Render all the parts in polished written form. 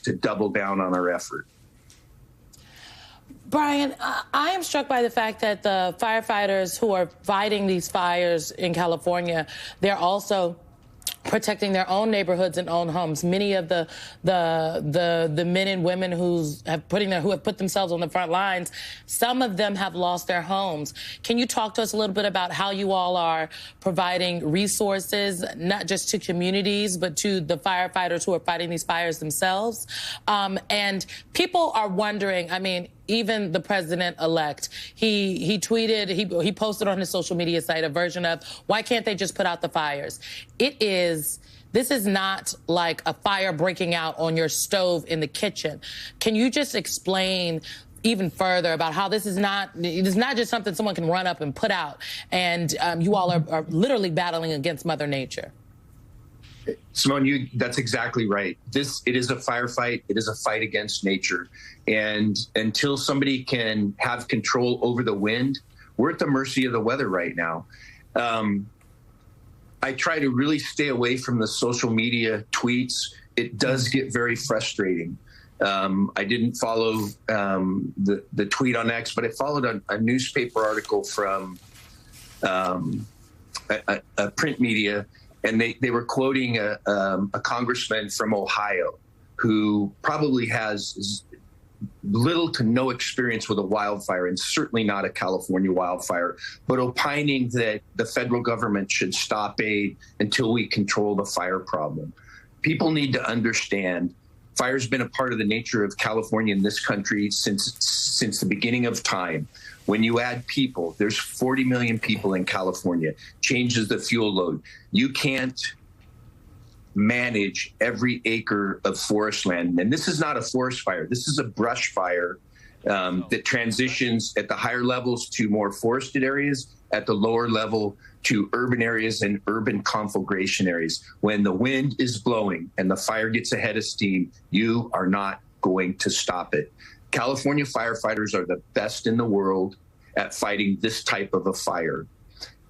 to double down on our effort. Brian, I am struck by the fact that the firefighters who are fighting these fires in California, they're also protecting their own neighborhoods and own homes. Many of the men and women who have put themselves on the front lines, some of them have lost their homes. Can you talk to us a little bit about how you all are providing resources, not just to communities, but to the firefighters who are fighting these fires themselves? And people are wondering, I mean, even the president-elect, he tweeted, he posted on his social media site a version of, why can't they just put out the fires? This is not like a fire breaking out on your stove in the kitchen. Can you just explain even further about how it's not just something someone can run up and put out, and you all are literally battling against Mother Nature? Simone, that's exactly right. It is a firefight. It is a fight against nature. And until somebody can have control over the wind, we're at the mercy of the weather right now. I try to really stay away from the social media tweets. It does get very frustrating. I didn't follow the tweet on X, but I followed a newspaper article from a print media, and they were quoting a congressman from Ohio who probably has little to no experience with a wildfire, and certainly not a California wildfire, but opining that the federal government should stop aid until we control the fire problem. People need to understand fire's been a part of the nature of California in this country since the beginning of time. When you add people, there's 40 million people in California, changes the fuel load. You can't manage every acre of forest land. And this is not a forest fire. This is a brush fire that transitions at the higher levels to more forested areas, at the lower level to urban areas and urban conflagration areas. When the wind is blowing and the fire gets ahead of steam, you are not going to stop it. California firefighters are the best in the world at fighting this type of a fire.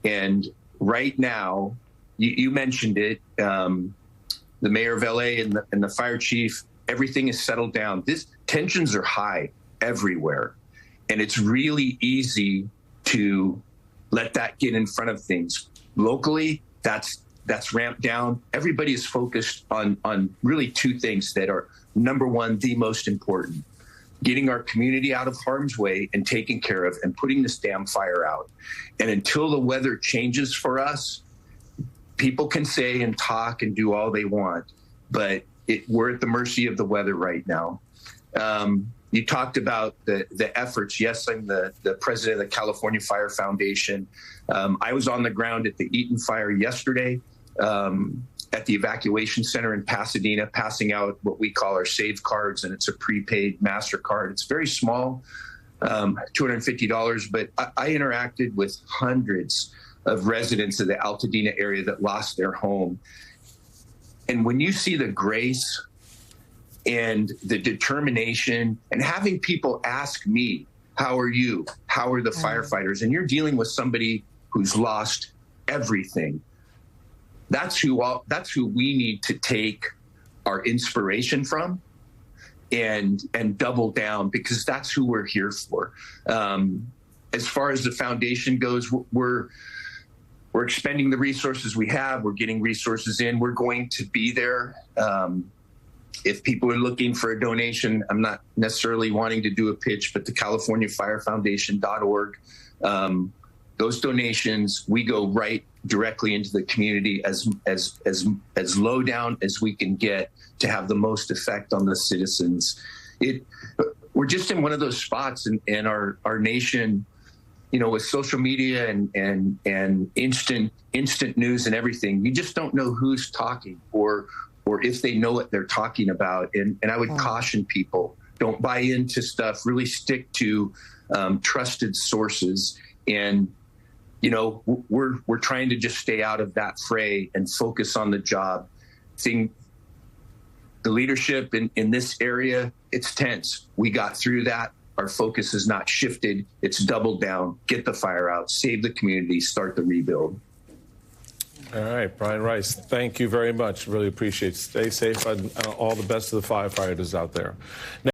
And right now, you mentioned it, the mayor of LA and the fire chief, everything is settled down. Tensions are high everywhere. And it's really easy to let that get in front of things. Locally, that's ramped down. Everybody is focused on really two things that are, number one, the most important: getting our community out of harm's way and taking care of and putting this damn fire out. And until the weather changes for us, people can say and talk and do all they want, but we're at the mercy of the weather right now. You talked about the efforts. Yes, I'm the president of the California Fire Foundation. I was on the ground at the Eaton fire yesterday at the evacuation center in Pasadena, passing out what we call our SAVE cards, and it's a prepaid MasterCard. It's very small, $250, but I interacted with hundreds of residents of the Altadena area that lost their home. And when you see the grace and the determination and having people ask me, how are you? How are the firefighters? And you're dealing with somebody who's lost everything. That's who we need to take our inspiration from and double down, because that's who we're here for. As far as the foundation goes, we're expending the resources we have. We're getting resources in. We're going to be there. If people are looking for a donation, I'm not necessarily wanting to do a pitch, but the CaliforniaFireFoundation.org, those donations, we go right directly into the community as low down as we can get to have the most effect on the citizens. We're just in one of those spots in our nation, you know, with social media and instant news and everything. You just don't know who's talking or if they know what they're talking about. And I would caution people, don't buy into stuff, really stick to trusted sources. And, you know, we're trying to just stay out of that fray and focus on the job. The leadership in this area, it's tense. We got through that. Our focus is not shifted. It's doubled down, get the fire out, save the community, start the rebuild. All right, Brian Rice, thank you very much. Really appreciate it. Stay safe and all the best to the firefighters out there. Now